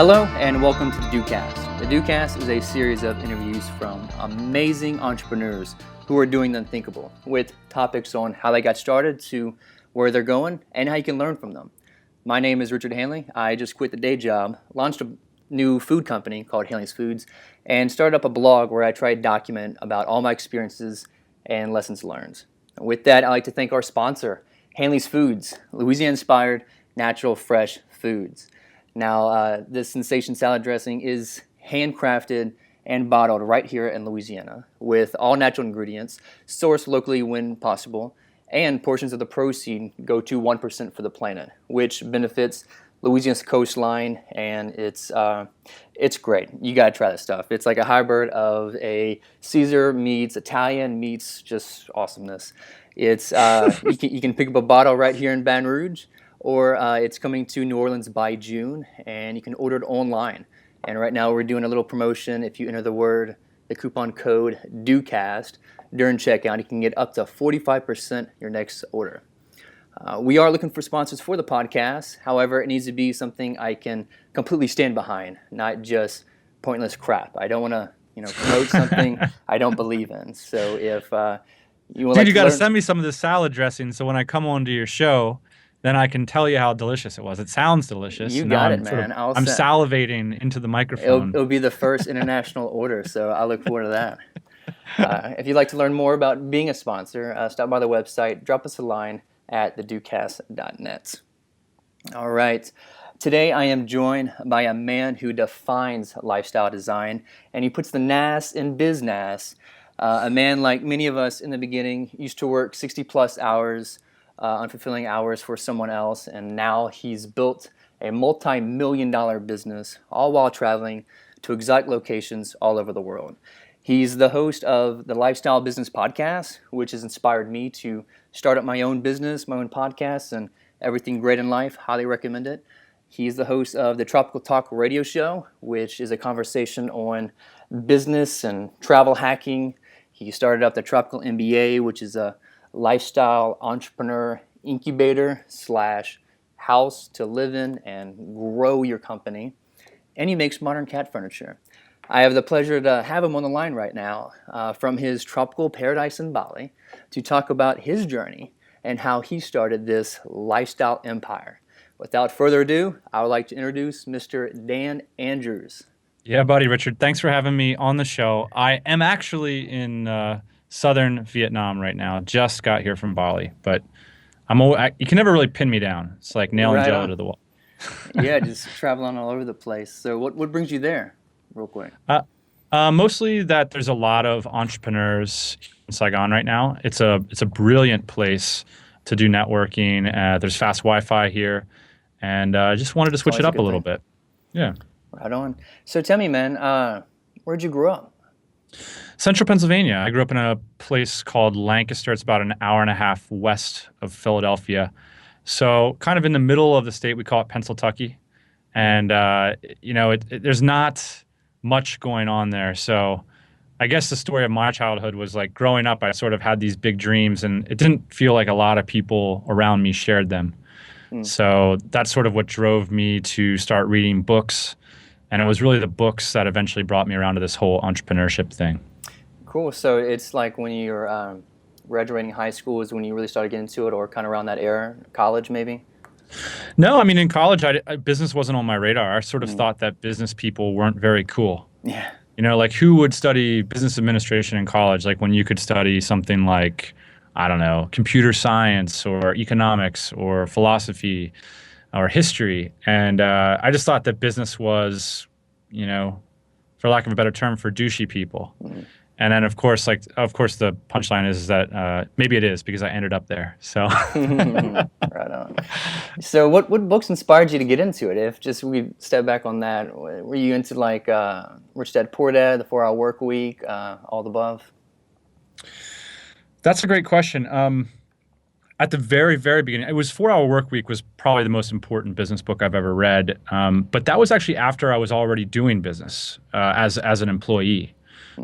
Hello and welcome to the DOcast. The DOcast is a series of interviews from amazing entrepreneurs who are doing the unthinkable, with topics on how they got started to where they're going and how you can learn from them. My name is Richard Hanley. I just quit the day job, launched a new food company called Hanley's Foods, and started up a blog where I try to document about all my experiences and lessons learned. With that, I'd like to thank our sponsor, Hanley's Foods, Louisiana-inspired, natural, fresh foods. Now, this sensation salad dressing is handcrafted and bottled right here in Louisiana with all natural ingredients, sourced locally when possible, and portions of the proceed go to 1% for the planet, which benefits Louisiana's coastline, and it's great. You gotta try this stuff. It's like a hybrid of a Caesar meets Italian meets just awesomeness. It's you can pick up a bottle right here in Baton Rouge, or it's coming to New Orleans by June, and you can order it online. And right now we're doing a little promotion. If you enter the coupon code DOcast during checkout, you can get up to 45% your next order. We are looking for sponsors for the podcast. However, it needs to be something I can completely stand behind, not just pointless crap. I don't want to, promote something I don't believe in. So if you would Dude, like you to got to learn, send me some of the salad dressing so when I come on to your show, then I can tell you how delicious it was. It sounds delicious. you Now got it, I'm sort man. of- I'm salivating into the microphone. It'll be the first international order, so I look forward to that. If you'd like to learn more about being a sponsor, stop by the website, drop us a line at thedocast.net. All right. Today I am joined by a man who defines lifestyle design, and he puts the NAS in business. A man like many of us in the beginning used to work 60-plus hours, unfulfilling hours for someone else, and now he's built a multi-million-dollar business, all while traveling to exotic locations all over the world. He's the host of the Lifestyle Business Podcast, which has inspired me to start up my own business, my own podcast, and everything great in life. Highly recommend it. He's the host of the Tropical Talk radio show, which is a conversation on business and travel hacking. He started up the Tropical MBA, which is a lifestyle entrepreneur incubator / house to live in and grow your company. And he makes modern cat furniture. I have the pleasure to have him on the line right now from his tropical paradise in Bali to talk about his journey and how he started this lifestyle empire. Without further ado, I would like to introduce Mr. Dan Andrews. Yeah, buddy, Richard. Thanks for having me on the show. I am actually in southern Vietnam right now. Just got here from Bali, but you can never really pin me down. It's like nailing Right jello on. to the wall. Yeah, just traveling all over the place. So what brings you there, real quick? Mostly that there's a lot of entrepreneurs in Saigon right now. It's a brilliant place to do networking. There's fast Wi-Fi here, and I just wanted to switch it always a up a good little thing. bit. Yeah. Right on. So tell me, man, where'd you grow up? Central Pennsylvania. I grew up in a place called Lancaster. It's about an hour and a half west of Philadelphia. So kind of in the middle of the state, we call it Pennsyltucky. And, there's not much going on there. So I guess the story of my childhood was like growing up, I sort of had these big dreams and it didn't feel like a lot of people around me shared them. So that's sort of what drove me to start reading books. And it was really the books that eventually brought me around to this whole entrepreneurship thing. Cool. So it's like when you're graduating high school is when you really started getting into it, or kind of around that era, college maybe? No, I mean, in college, business wasn't on my radar. I sort of thought that business people weren't very cool. Yeah. Like who would study business administration in college? Like when you could study something like, I don't know, computer science or economics or philosophy or history. And I just thought that business was, for lack of a better term, for douchey people. And then, of course, the punchline is that maybe it is because I ended up there. So, Right on. So what books inspired you to get into it? If just we step back on that, were you into like Rich Dad Poor Dad, The 4 Hour Work Week, all the above? that's a great question. At the very, very beginning, it was 4 Hour Work Week was probably the most important business book I've ever read. But that was actually after I was already doing business as an employee.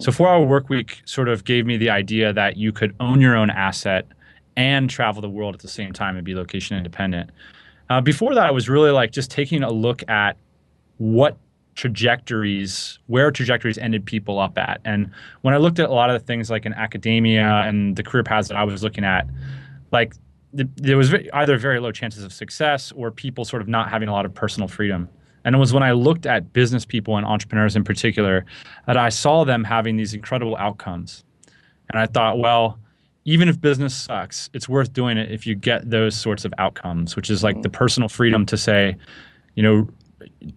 So 4 Hour Work Week sort of gave me the idea that you could own your own asset and travel the world at the same time and be location independent. Before that, I was really like just taking a look at what where trajectories ended people up at. And when I looked at a lot of the things like in academia and the career paths that I was looking at, like there was either very low chances of success or people sort of not having a lot of personal freedom. And it was when I looked at business people and entrepreneurs in particular that I saw them having these incredible outcomes. And I thought, well, even if business sucks, it's worth doing it if you get those sorts of outcomes, which is like the personal freedom to say, you know,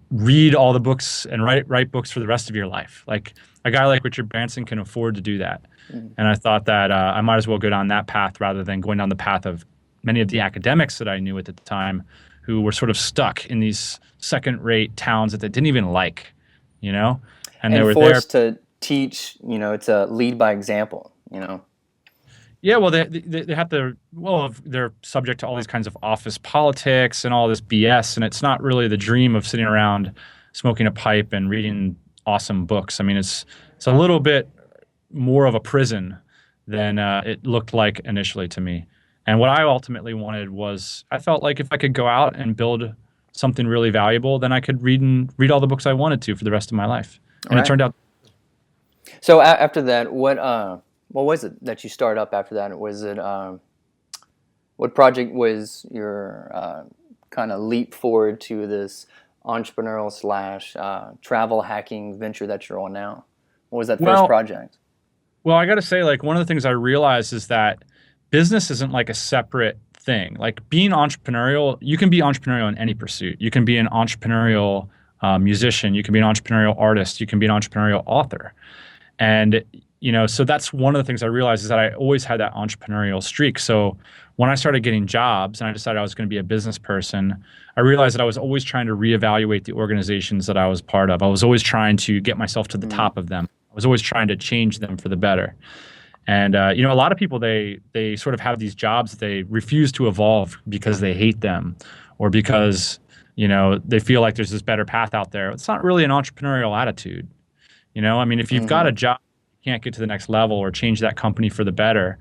read all the books and write books for the rest of your life. Like a guy like Richard Branson can afford to do that. And I thought that I might as well go down that path rather than going down the path of many of the academics that I knew at the time who were sort of stuck in these second-rate towns that they didn't even like, you know? And they were forced to teach, you know, to lead by example, you know? Yeah, well, they have to, well, they're subject to all these kinds of office politics and all this BS, and it's not really the dream of sitting around smoking a pipe and reading awesome books. I mean, it's a little bit more of a prison than it looked like initially to me. And what I ultimately wanted was, I felt like if I could go out and build something really valuable, then I could read all the books I wanted to for the rest of my life. And It turned out. So after that, what was it that you started up after that? Was it what project was your kind of leap forward to this entrepreneurial / travel hacking venture that you're on now? What was that first project? Well, I got to say, like, one of the things I realized is that business isn't like a separate thing. Like being entrepreneurial, you can be entrepreneurial in any pursuit. You can be an entrepreneurial musician. You can be an entrepreneurial artist. You can be an entrepreneurial author. And, you know, so that's one of the things I realized is that I always had that entrepreneurial streak. So when I started getting jobs and I decided I was going to be a business person, I realized that I was always trying to reevaluate the organizations that I was part of. I was always trying to get myself to the top of them. I was always trying to change them for the better. And, you know, a lot of people, they sort of have these jobs that they refuse to evolve because they hate them or because, you know, they feel like there's this better path out there. It's not really an entrepreneurial attitude. You know, I mean, if you've got a job, you can't get to the next level or change that company for the better.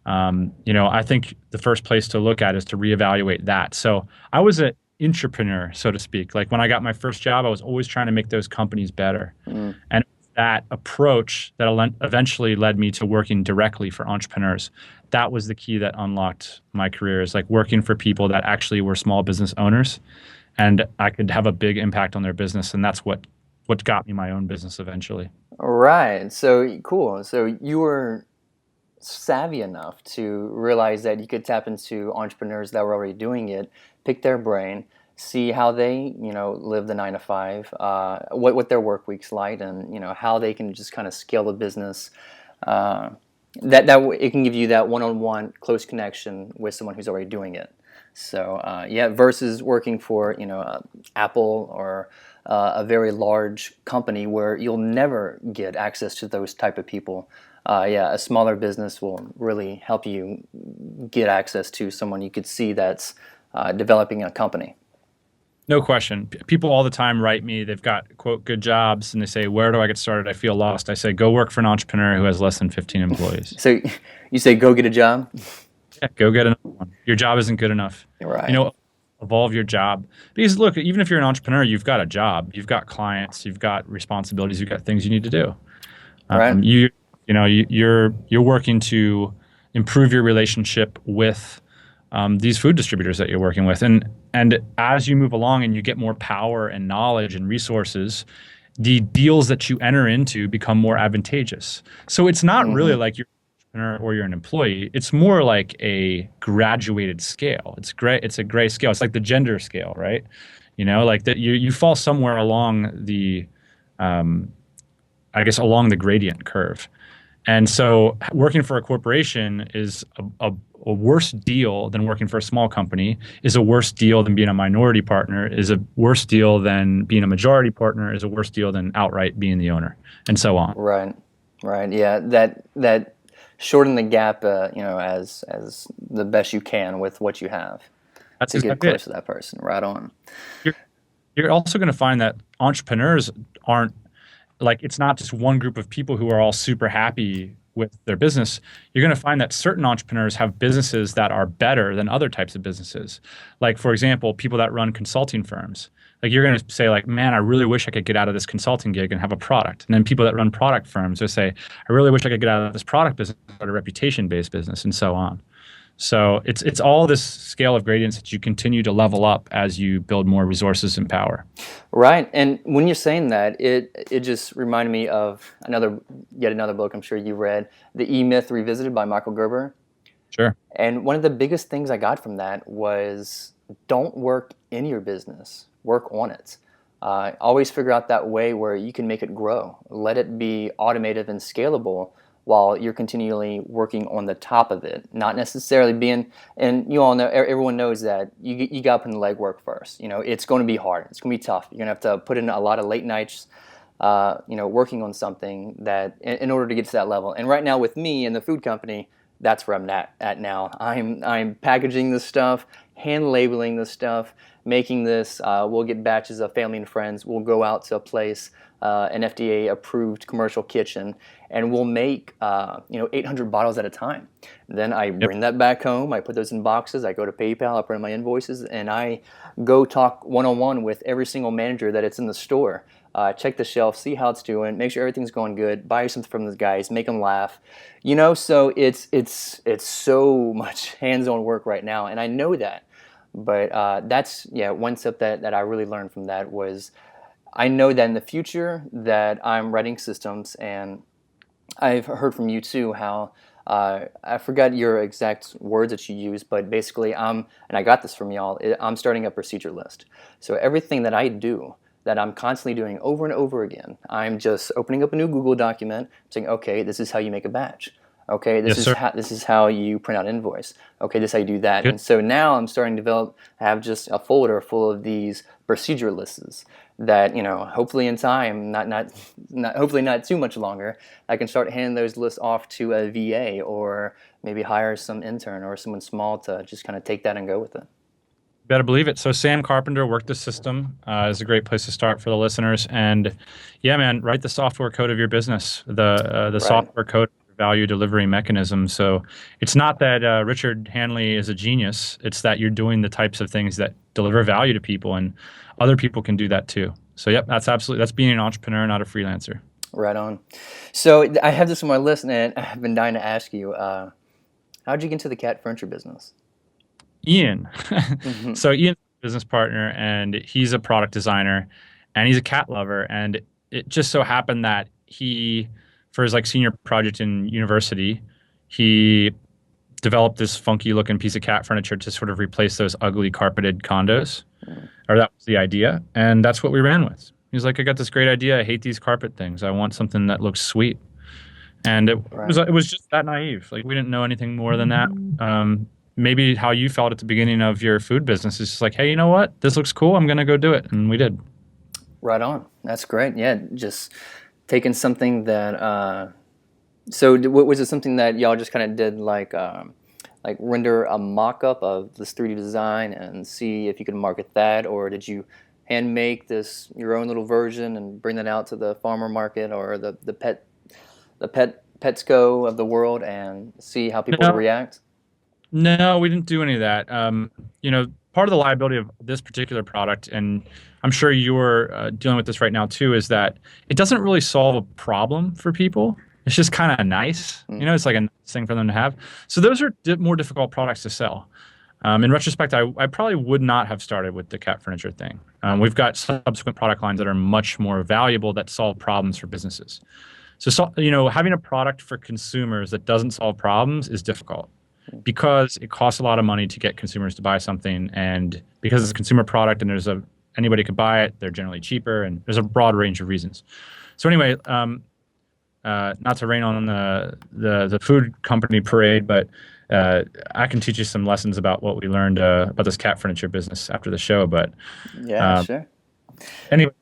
You know, I think the first place to look at is to reevaluate that. So I was an intrapreneur, so to speak. Like when I got my first job, I was always trying to make those companies better. And that approach that eventually led me to working directly for entrepreneurs. That was the key that unlocked my career, is like working for people that actually were small business owners and I could have a big impact on their business. And that's what got me my own business eventually. Right. So cool. So you were savvy enough to realize that you could tap into entrepreneurs that were already doing it, pick their brain, see how they, you know, live the 9 to 5, what their work week's like, and you know how they can just kind of scale the business. That it can give you that one-on-one close connection with someone who's already doing it. So yeah, versus working for, you know, Apple or a very large company where you'll never get access to those type of people. Yeah, a smaller business will really help you get access to someone you could see that's developing a company. No question. People all the time write me. They've got, quote, good jobs, and they say, where do I get started? I feel lost. I say, go work for an entrepreneur who has less than 15 employees. So you say, go get a job? Yeah, go get another one. Your job isn't good enough. Right. You know, evolve your job. Because look, even if you're an entrepreneur, you've got a job, you've got clients, you've got responsibilities, you've got things you need to do. Right. You're working to improve your relationship with these food distributors that you're working with. And as you move along and you get more power and knowledge and resources, the deals that you enter into become more advantageous. So it's not really like you're an entrepreneur or you're an employee. It's more like a graduated scale. It's a gray scale. It's like the gender scale, right? You know, like that you fall somewhere along the, I guess, along the gradient curve. And so working for a corporation is a worse deal than working for a small company, is a worse deal than being a minority partner, is a worse deal than being a majority partner, is a worse deal than outright being the owner, and so on. Right. Yeah, that shorten the gap, you know, as the best you can with what you have. That's to get close to that person. Right on. You're also going to find that entrepreneurs aren't, like, it's not just one group of people who are all super happy with their business. You're going to find that certain entrepreneurs have businesses that are better than other types of businesses. Like, for example, people that run consulting firms. Like you're going to say like, man, I really wish I could get out of this consulting gig and have a product. And then people that run product firms will say, I really wish I could get out of this product business, start a reputation-based business, and so on. So it's all this scale of gradients that you continue to level up as you build more resources and power. Right. And when you're saying that, it just reminded me of yet another book I'm sure you read, The E-Myth Revisited by Michael Gerber. Sure. And one of the biggest things I got from that was don't work in your business, work on it. Always figure out that way where you can make it grow. Let it be automated and scalable while you're continually working on the top of it, not necessarily being, and you all know, everyone knows that you got to put in the legwork first. It's going to be hard. It's going to be tough. You're going to have to put in a lot of late nights, working on something that in order to get to that level. And right now with me and the food company, that's where I'm at now. I'm packaging this stuff, hand labeling this stuff, making this. We'll get batches of family and friends. We'll go out to a place, an FDA approved commercial kitchen, and we'll make 800 bottles at a time. Then I bring that back home. I put those in boxes. I go to PayPal. I put in my invoices, and I go talk one-on-one with every single manager that it's in the store. Check the shelf, see how it's doing, make sure everything's going good, buy something from those guys, make them laugh. So it's so much hands-on work right now, and I know that. But that's one step that I really learned from that was I know that in the future that I'm writing systems, and I've heard from you too how I forgot your exact words that you use, but basically and I got this from y'all, I'm starting a procedure list. So everything that I do that I'm constantly doing over and over again, I'm just opening up a new Google document, saying, okay, this is how you make a batch. Okay, this is how you print out invoice. Okay, this is how you do that. Good. And so now I'm starting to have just a folder full of these procedure lists that hopefully in time, hopefully not too much longer, I can start handing those lists off to a VA or maybe hire some intern or someone small to just kind of take that and go with it. Better believe it. So Sam Carpenter worked the system is a great place to start for the listeners. And yeah, man, write the software code of your business, the Right. software code value delivery mechanism. So it's not that Richard Hanley is a genius. It's that you're doing the types of things that deliver value to people, and other people can do that too. So yep, that's being an entrepreneur, not a freelancer. Right on. So I have this on my list, and I've been dying to ask you, how'd you get into the cat furniture business? Ian. So Ian's a business partner, and he's a product designer, and he's a cat lover. And it just so happened that for his senior project in university, he developed this funky looking piece of cat furniture to sort of replace those ugly carpeted condos. Or that was the idea. And that's what we ran with. He's like, I got this great idea. I hate these carpet things. I want something that looks sweet. And it was just that naive. We didn't know anything more than that. Maybe how you felt at the beginning of your food business is just like, hey, you know what? This looks cool. I'm going to go do it. And we did. Right on. That's great. Yeah, just taking something that. So was it something that y'all just kind of did like render a mock-up of this 3D design and see if you could market that, or did you hand make your own little version and bring that out to the farmer market or the Petsco of the world and see how people react? No, we didn't do any of that. Part of the liability of this particular product, and I'm sure you're dealing with this right now too, is that it doesn't really solve a problem for people. It's just kind of nice. It's like a nice thing for them to have. So those are more difficult products to sell. In retrospect, I probably would not have started with the cat furniture thing. We've got subsequent product lines that are much more valuable that solve problems for businesses. So having a product for consumers that doesn't solve problems is difficult, because it costs a lot of money to get consumers to buy something, and because it's a consumer product and anybody could buy it, they're generally cheaper, and there's a broad range of reasons. So anyway, not to rain on the food company parade, but I can teach you some lessons about what we learned about this cat furniture business after the show. But yeah, sure. Anyway,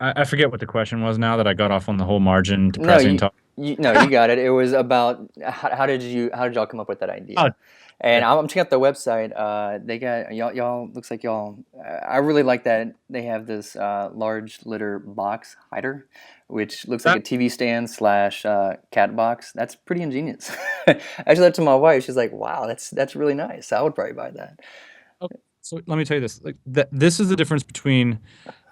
I forget what the question was now that I got off on the whole margin depressing talk. You got it. It was about how did y'all come up with that idea? And I'm checking out their website. They got y'all looks like y'all. I really like that they have this large litter box hider, which looks like a TV stand / cat box. That's pretty ingenious. I showed that to my wife. She's like, "Wow, that's really nice. I would probably buy that." So let me tell you this. Like this is the difference between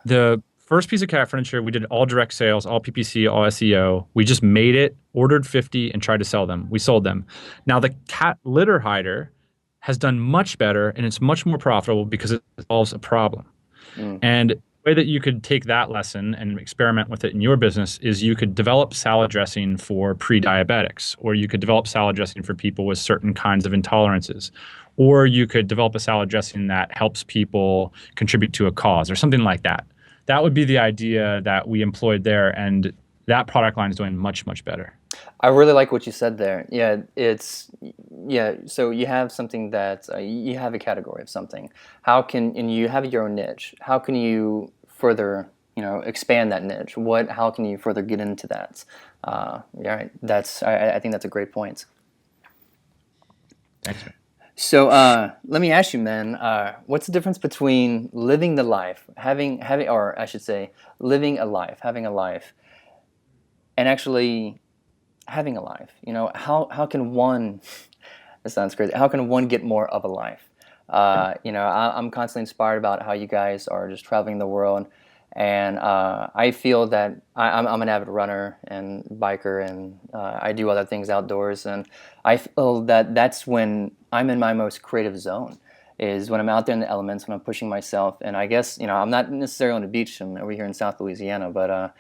the first piece of cat furniture. We did all direct sales, all PPC, all SEO. We just made it, ordered 50, and tried to sell them. We sold them. Now the cat litter hider has done much better, and it's much more profitable because it solves a problem. Mm. And the way that you could take that lesson and experiment with it in your business is you could develop salad dressing for pre-diabetics, or you could develop salad dressing for people with certain kinds of intolerances, or you could develop a salad dressing that helps people contribute to a cause or something like that. That would be the idea that we employed there, and that product line is doing much, much better. I really like what you said there. So you have something that you have a category of something. And you have your own niche. How can you further, expand that niche? How can you further get into that? Yeah, right. I think that's a great point. Thanks, man. So let me ask you, man, what's the difference between living the life, or I should say, living a life, having a life, and actually having a life? How can one? That sounds crazy. How can one get more of a life? I'm constantly inspired about how you guys are just traveling the world, and I feel that I'm an avid runner and biker, and I do other things outdoors, and I feel that that's when I'm in my most creative zone. Is when I'm out there in the elements, when I'm pushing myself, and I guess I'm not necessarily on the beach. I'm over here in South Louisiana, but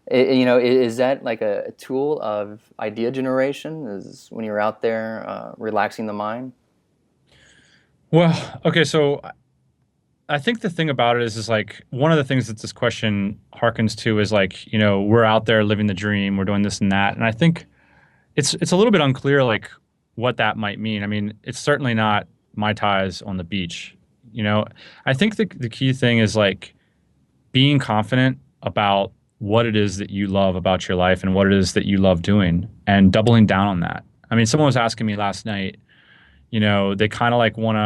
is that like a tool of idea generation? Is when you're out there relaxing the mind? Well, okay, so I think the thing about it is like one of the things that this question harkens to is like, we're out there living the dream, we're doing this and that. And I think it's a little bit unclear like what that might mean. I mean, it's certainly not Mai Tais on the beach. I think the key thing is like being confident about what it is that you love about your life and what it is that you love doing and doubling down on that. I mean, someone was asking me last night, they kind of like want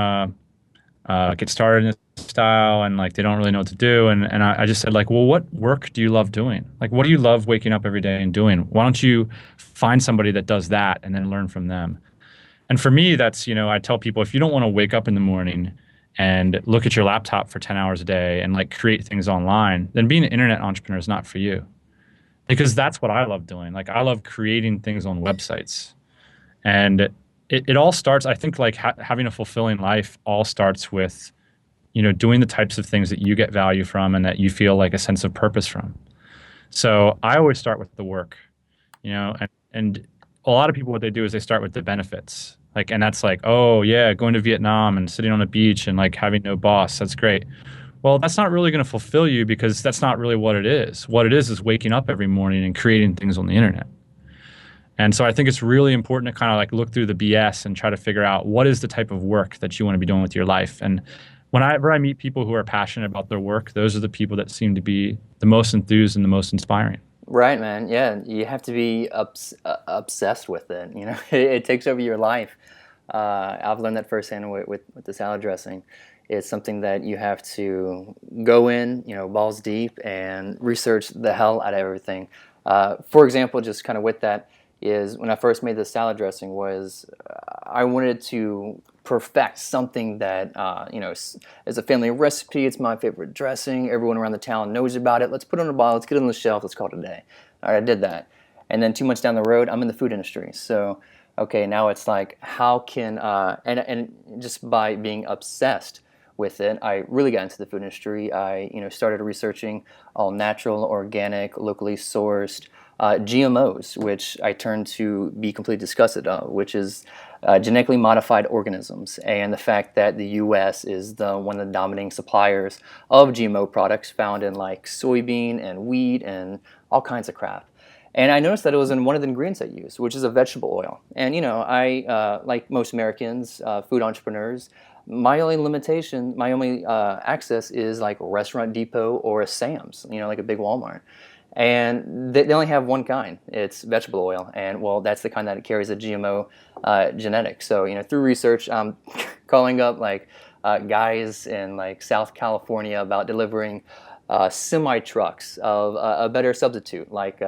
to get started in this style and like they don't really know what to do. And I just said like, well, what work do you love doing? Like, what do you love waking up every day and doing? Why don't you find somebody that does that and then learn from them? And for me, that's, I tell people if you don't want to wake up in the morning and look at your laptop for 10 hours a day and like create things online, then being an internet entrepreneur is not for you. Because that's what I love doing. Like I love creating things on websites. And it all starts, I think like having a fulfilling life all starts with, doing the types of things that you get value from and that you feel like a sense of purpose from. So I always start with the work, and a lot of people, what they do is they start with the benefits. Like, and that's like, oh yeah, going to Vietnam and sitting on a beach and like having no boss. That's great. Well, that's not really going to fulfill you because that's not really what it is. What it is waking up every morning and creating things on the internet. And so I think it's really important to kind of like look through the BS and try to figure out what is the type of work that you want to be doing with your life. And whenever I meet people who are passionate about their work, those are the people that seem to be the most enthused and the most inspiring. Right, man. Yeah, you have to be obsessed with it. It takes over your life. I've learned that firsthand with the salad dressing. It's something that you have to go in, balls deep, and research the hell out of everything. For example, just kind of with that is when I first made the salad dressing was I wanted to perfect something that is a family recipe. It's my favorite dressing. Everyone around the town knows about it. Let's put it on a bottle. Let's get it on the shelf. Let's call it a day. All right, I did that, and then 2 months down the road, I'm in the food industry. So okay, now it's like how can and just by being obsessed with it, I really got into the food industry. I started researching all natural, organic, locally sourced GMOs, which I turned to be completely disgusted of, which is genetically modified organisms, and the fact that the U.S. is one of the dominating suppliers of GMO products found in like soybean and wheat and all kinds of crap. And I noticed that it was in one of the ingredients I used, which is a vegetable oil. And I like most Americans, food entrepreneurs, my only limitation, my only access is like a Restaurant Depot or a Sam's, like a big Walmart. And they only have one kind. It's vegetable oil, and well, that's the kind that carries a GMO genetic. So through research, I'm calling up like guys in like South California about delivering semi trucks of a better substitute, like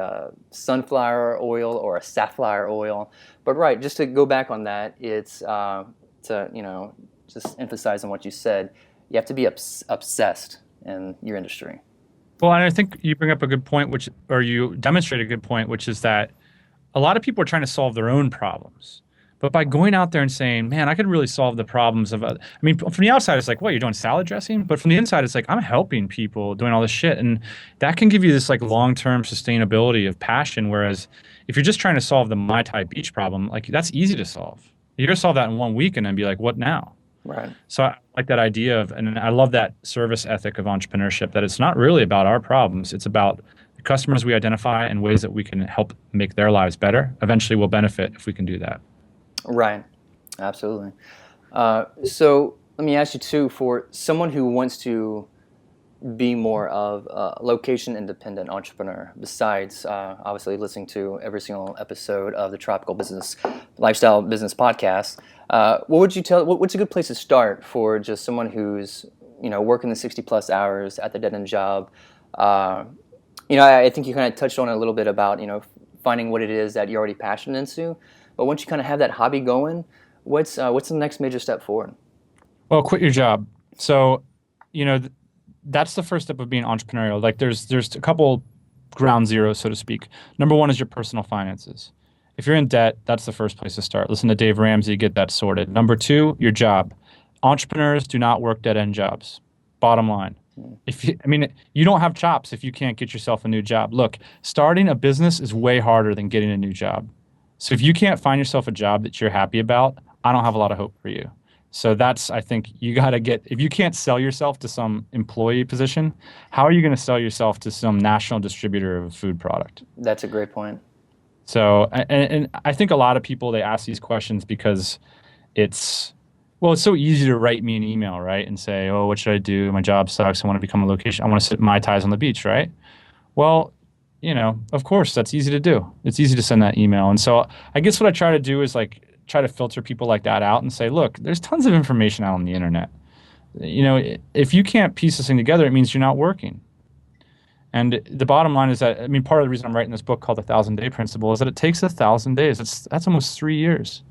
sunflower oil or a safflower oil. But right, just to go back on that, it's to just emphasize on what you said. you have to be obsessed in your industry. Well, and I think you bring up a good point, or you demonstrate a good point, which is that a lot of people are trying to solve their own problems. But by going out there and saying, man, I could really solve the problems of, I mean, from the outside, it's like, what, you're doing salad dressing? But from the inside, it's like, I'm helping people doing all this shit. And that can give you this like long-term sustainability of passion. Whereas if you're just trying to solve the Mai Tai beach problem, like that's easy to solve. You're going to solve that in 1 week and then be like, what now? Right. So I like that idea of, and I love that service ethic of entrepreneurship, that it's not really about our problems. It's about the customers we identify and ways that we can help make their lives better. Eventually we'll benefit if we can do that. Right. Absolutely. So let me ask you too, for someone who wants to be more of a location independent entrepreneur, besides obviously listening to every single episode of the Tropical Lifestyle Business podcast, what would you tell? What's a good place to start for just someone who's working the 60+ hours at the dead end job? I think you kind of touched on it a little bit about finding what it is that you're already passionate into. But once you kind of have that hobby going, what's the next major step forward? Well, quit your job. So, that's the first step of being entrepreneurial. Like there's a couple ground zeros, so to speak. Number one is your personal finances. If you're in debt, that's the first place to start. Listen to Dave Ramsey, get that sorted. Number two, your job. Entrepreneurs do not work dead-end jobs. Bottom line. You don't have chops if you can't get yourself a new job. Look, starting a business is way harder than getting a new job. So if you can't find yourself a job that you're happy about, I don't have a lot of hope for you. So I think you got to if you can't sell yourself to some employee position, how are you going to sell yourself to some national distributor of a food product? That's a great point. So, and I think a lot of people, they ask these questions because it's so easy to write me an email, right? And say, oh, what should I do? My job sucks. I want to become a location. I want to sit Mai Tais on the beach, right? Well, of course, that's easy to do. It's easy to send that email. And so I guess what I try to do is try to filter people like that out and say, look, there's tons of information out on the internet. If you can't piece this thing together, it means you're not working. And the bottom line is that, part of the reason I'm writing this book called The 1,000-Day Principle is that it takes 1,000 days. That's almost 3 years.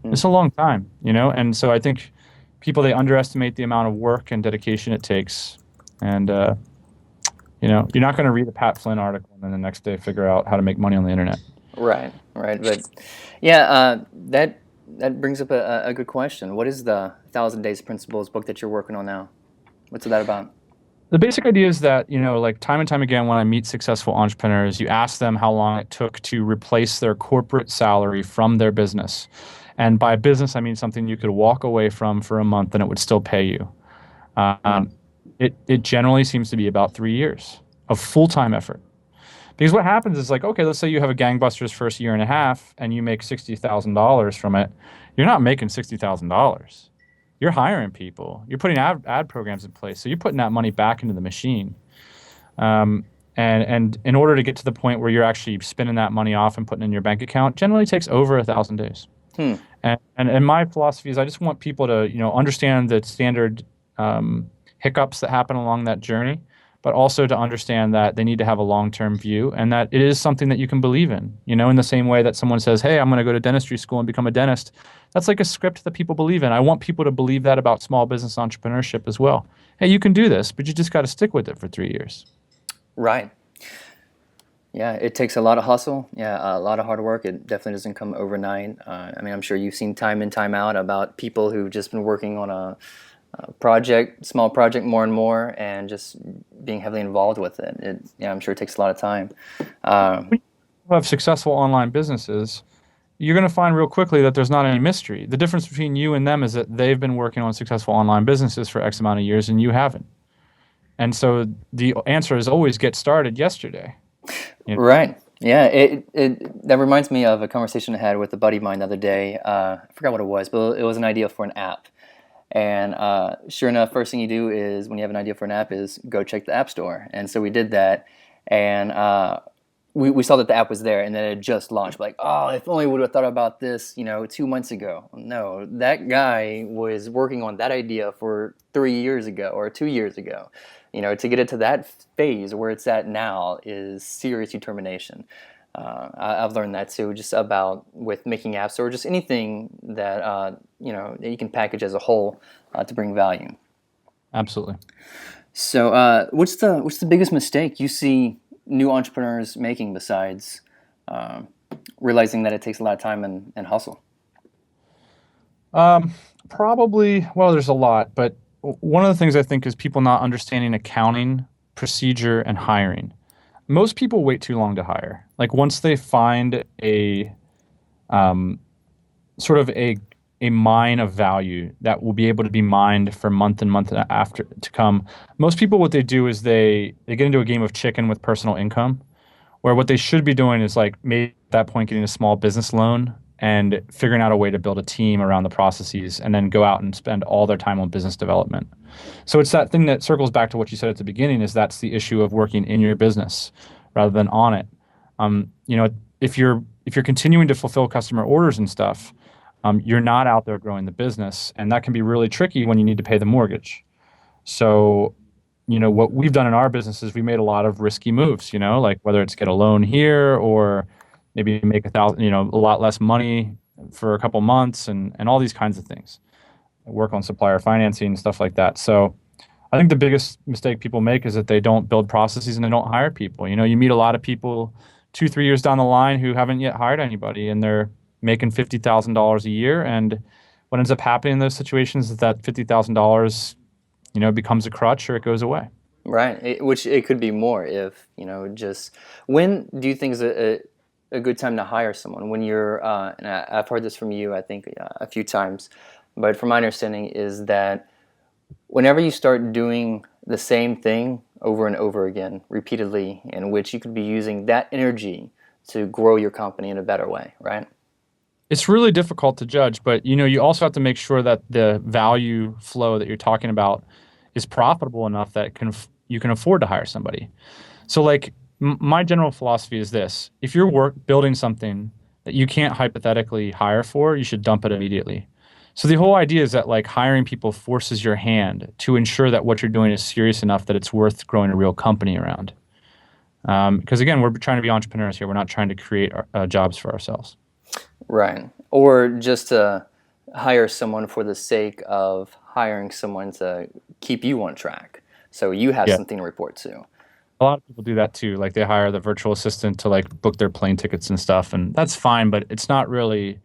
It's a long time, And so I think people, they underestimate the amount of work and dedication it takes. And, you're not going to read a Pat Flynn article and then the next day figure out how to make money on the internet. Right. But yeah, that brings up a good question. What is the 1,000 Days Principles book that you're working on now? What's that about? The basic idea is that, time and time again, when I meet successful entrepreneurs, you ask them how long it took to replace their corporate salary from their business. And by business, I mean something you could walk away from for a month and it would still pay you. It generally seems to be about 3 years of full-time effort. Because what happens is okay, let's say you have a gangbusters first year and a half and you make $60,000 from it. You're not making $60,000. You're hiring people. You're putting ad programs in place. So you're putting that money back into the machine. And in order to get to the point where you're actually spinning that money off and putting it in your bank account, generally takes over 1,000 days. And my philosophy is I just want people to, understand the standard hiccups that happen along that journey, but also to understand that they need to have a long-term view and that it is something that you can believe in. In the same way that someone says, hey, I'm going to go to dentistry school and become a dentist. That's like a script that people believe in. I want people to believe that about small business entrepreneurship as well. Hey, you can do this, but you just got to stick with it for 3 years. Right. Yeah, it takes a lot of hustle. Yeah, a lot of hard work. It definitely doesn't come overnight. I'm sure you've seen time in, time out about people who've just been working on a small project more and more and just being heavily involved with it. I'm sure it takes a lot of time. When you have successful online businesses, you're going to find real quickly that there's not any mystery. The difference between you and them is that they've been working on successful online businesses for X amount of years and you haven't. And so the answer is always get started yesterday. Right. Yeah. That reminds me of a conversation I had with a buddy of mine the other day. I forgot what it was, but it was an idea for an app. And sure enough, first thing you do is when you have an idea for an app is go check the App Store. And so we did that. And we saw that the app was there and then it just launched. Like, oh, if only we would have thought about this, 2 months ago. No, that guy was working on that idea for 3 years ago or 2 years ago. To get it to that phase where it's at now is serious determination. I've learned that too, just about with making apps or just anything that that you can package as a whole to bring value. Absolutely. So, what's the biggest mistake you see new entrepreneurs making besides uh, realizing that it takes a lot of time and hustle? Um, Probably, well, there's a lot, but one of the things I think is people not understanding accounting, procedure, and hiring. Most people wait too long to hire. Like once they find a um, sort of a mine of value that will be able to be mined for month and month after to come. Most people, what they do is they get into a game of chicken with personal income, where what they should be doing is like maybe at that point getting a small business loan and figuring out a way to build a team around the processes and then go out and spend all their time on business development. So it's that thing that circles back to what you said at the beginning is that's the issue of working in your business rather than on it. You know, if you're continuing to fulfill customer orders and stuff, you're not out there growing the business, and that can be really tricky when you need to pay the mortgage. So, what we've done in our business is we made a lot of risky moves, like whether it's get a loan here or maybe make 1,000, a lot less money for a couple months and all these kinds of things. Work on supplier financing, stuff like that. So I think the biggest mistake people make is that they don't build processes and they don't hire people. You meet a lot of people 2, 3 years down the line who haven't yet hired anybody and they're making $50,000 a year. And what ends up happening in those situations is that $50,000 becomes a crutch or it goes away. Right, which it could be more if just when do you think is a good time to hire someone when you're and I've heard this from you I think a few times, but from my understanding is that whenever you start doing the same thing over and over again repeatedly, in which you could be using that energy to grow your company in a better way, right? It's really difficult to judge, but you also have to make sure that the value flow that you're talking about is profitable enough that you can afford to hire somebody. So like my general philosophy is this: if you're building something that you can't hypothetically hire for, you should dump it immediately. So the whole idea is that like hiring people forces your hand to ensure that what you're doing is serious enough that it's worth growing a real company around. Because again, we're trying to be entrepreneurs here. We're not trying to create jobs for ourselves. Right. Or just to hire someone for the sake of hiring someone to keep you on track. So you have Yeah. something to report to. A lot of people do that too. Like they hire the virtual assistant to like book their plane tickets and stuff, and that's fine, but it's not really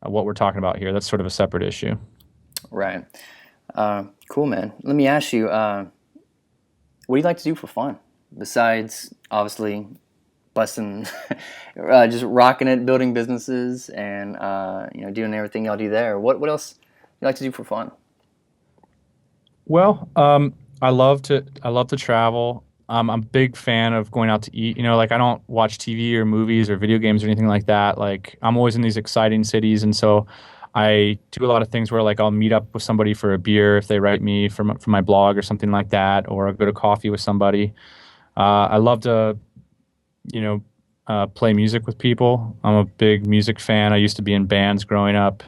what we're talking about here. That's sort of a separate issue. Right. Cool, man. Let me ask you, what do you like to do for fun? Besides, obviously, busting, just rocking it, building businesses, and doing everything y'all do there. What else you like to do for fun? Well, I love to travel. I'm a big fan of going out to eat. Like I don't watch TV or movies or video games or anything like that. Like I'm always in these exciting cities, and so I do a lot of things where like I'll meet up with somebody for a beer if they write me for my blog or something like that, or I'll go to coffee with somebody. I love to you know play music with people. I'm a big music fan. I used to be in bands growing up.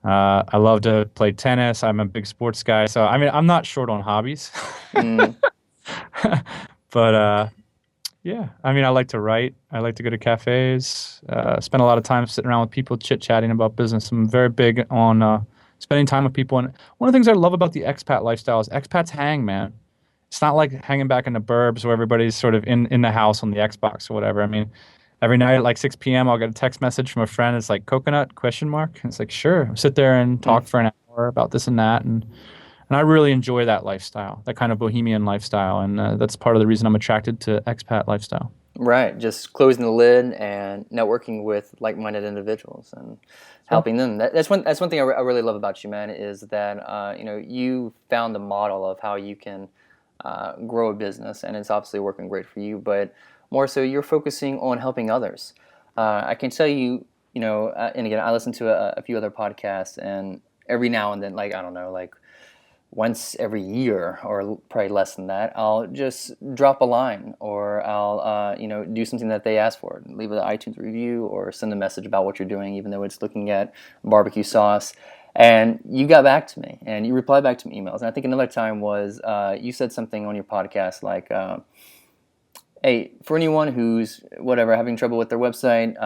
I love to play tennis. I'm a big sports guy, so I mean I'm not short on hobbies. Mm, But yeah, I mean, I like to write. I like to go to cafes. Spend a lot of time sitting around with people, chit chatting about business. I'm very big on spending time with people. And one of the things I love about the expat lifestyle is expats hang, man. It's not like hanging back in the burbs where everybody's sort of in the house on the Xbox or whatever. I mean, every night at like 6 p.m., I'll get a text message from a friend. It's like coconut question mark. And it's like, sure, sit there and mm. talk for an hour about this and that. And I really enjoy that lifestyle, that kind of bohemian lifestyle, and that's part of the reason I'm attracted to expat lifestyle. Right. Just closing the lid and networking with like-minded individuals and Sure. helping them. That's one thing I really love about you, man, is that you found the model of how you can grow a business, and it's obviously working great for you. But more so, you're focusing on helping others. I can tell you, and again, I listen to a few other podcasts, and every now and then, like I don't know, like once every year or probably less than that, I'll just drop a line or I'll do something that they ask for, leave an iTunes review or send a message about what you're doing, even though it's looking at barbecue sauce. And you got back to me and you replied back to my emails. And I think another time was you said something on your podcast like, hey, for anyone who's whatever having trouble with their website,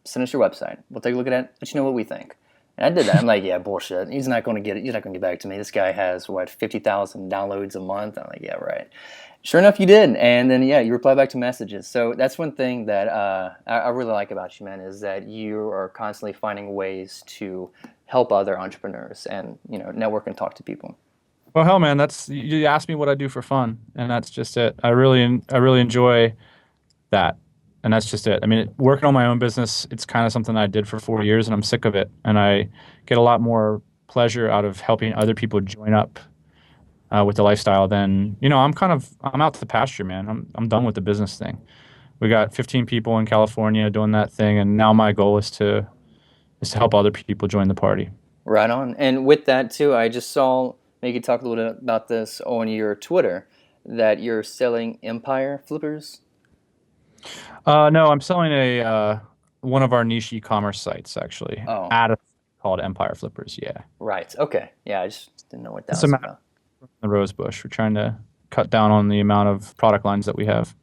send us your website. We'll take a look at it, let you know what we think. And I did that. I'm like, yeah, bullshit. He's not going to get it. He's not going to get back to me. This guy has what 50,000 downloads a month. I'm like, yeah, right. Sure enough, you did. And then yeah, you reply back to messages. So that's one thing that I really like about you, man, is that you are constantly finding ways to help other entrepreneurs and network and talk to people. Well, hell, man, that's you asked me what I do for fun, and that's just it. I really enjoy that, and that's just it. I mean, working on my own business, it's kind of something I did for 4 years, and I'm sick of it. And I get a lot more pleasure out of helping other people join up with the lifestyle than I'm out to the pasture, man. I'm done with the business thing. We got 15 people in California doing that thing, and now my goal is to help other people join the party. Right on. And with that too, I just saw, maybe you could talk a little bit about this on your Twitter, that you're selling Empire Flippers. No, I'm selling a one of our niche e-commerce sites actually. Oh, At a called Empire Flippers. Yeah, right. Okay. Yeah, I just didn't know what that it's a was matter about. of the rose bush. We're trying to cut down on the amount of product lines that we have.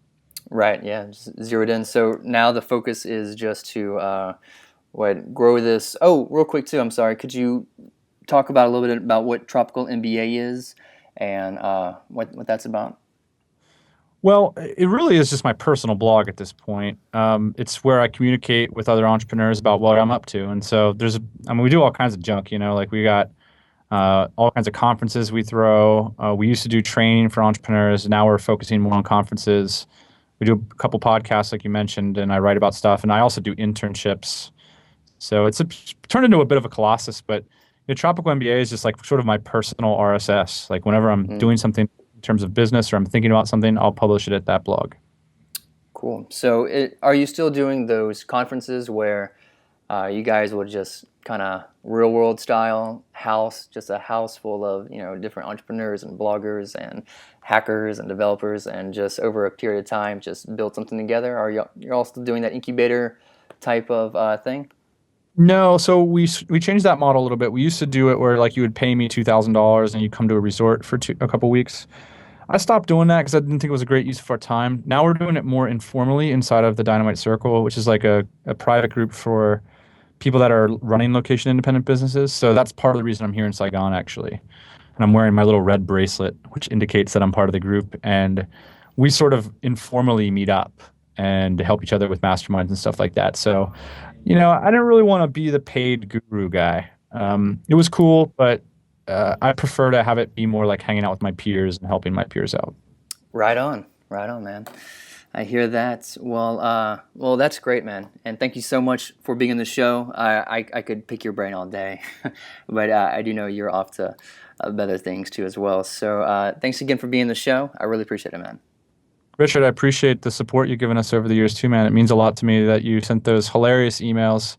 Right. Yeah, just zeroed in. So now the focus is just to grow this. Oh, real quick too. I'm sorry. Could you talk about a little bit about what Tropical MBA is and what that's about? Well, it really is just my personal blog at this point. It's where I communicate with other entrepreneurs about what I'm up to, and so we do all kinds of junk. Like we got all kinds of conferences we throw. We used to do training for entrepreneurs. Now we're focusing more on conferences. We do a couple podcasts, like you mentioned, and I write about stuff. And I also do internships. So it's turned into a bit of a colossus. But Tropical MBA is just like sort of my personal RSS. Like whenever I'm doing something in terms of business or I'm thinking about something, I'll publish it at that blog. Cool. So are you still doing those conferences where you guys will just kind of real world style just a house full of different entrepreneurs and bloggers and hackers and developers, and just over a period of time just build something together? Are you're all still doing that incubator type of thing? No, so we changed that model a little bit. We used to do it where like you would pay me $2,000 and you come to a resort for a couple weeks. I stopped doing that because I didn't think it was a great use of our time. Now we're doing it more informally inside of the Dynamite Circle, which is like a private group for people that are running location independent businesses. So that's part of the reason I'm here in Saigon, actually. And I'm wearing my little red bracelet, which indicates that I'm part of the group. And we sort of informally meet up and help each other with masterminds and stuff like that. So, I didn't really want to be the paid guru guy. It was cool, but I prefer to have it be more like hanging out with my peers and helping my peers out. Right on, man. I hear that. Well, that's great, man. And thank you so much for being on the show. I could pick your brain all day, but I do know you're off to better things too as well. So thanks again for being on the show. I really appreciate it, man. Richard, I appreciate the support you've given us over the years too, man. It means a lot to me that you sent those hilarious emails,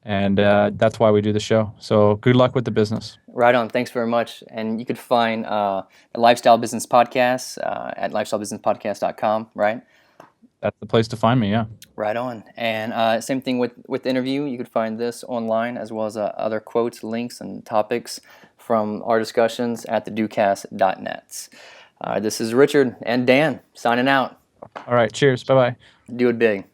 and that's why we do the show. So good luck with the business. Right on. Thanks very much. And you could find the Lifestyle Business Podcast at lifestylebusinesspodcast.com, right? That's the place to find me, yeah. Right on. And same thing with the interview. You could find this online, as well as other quotes, links, and topics from our discussions at thedocast.net. This is Richard and Dan signing out. All right. Cheers. Bye-bye. Do it big.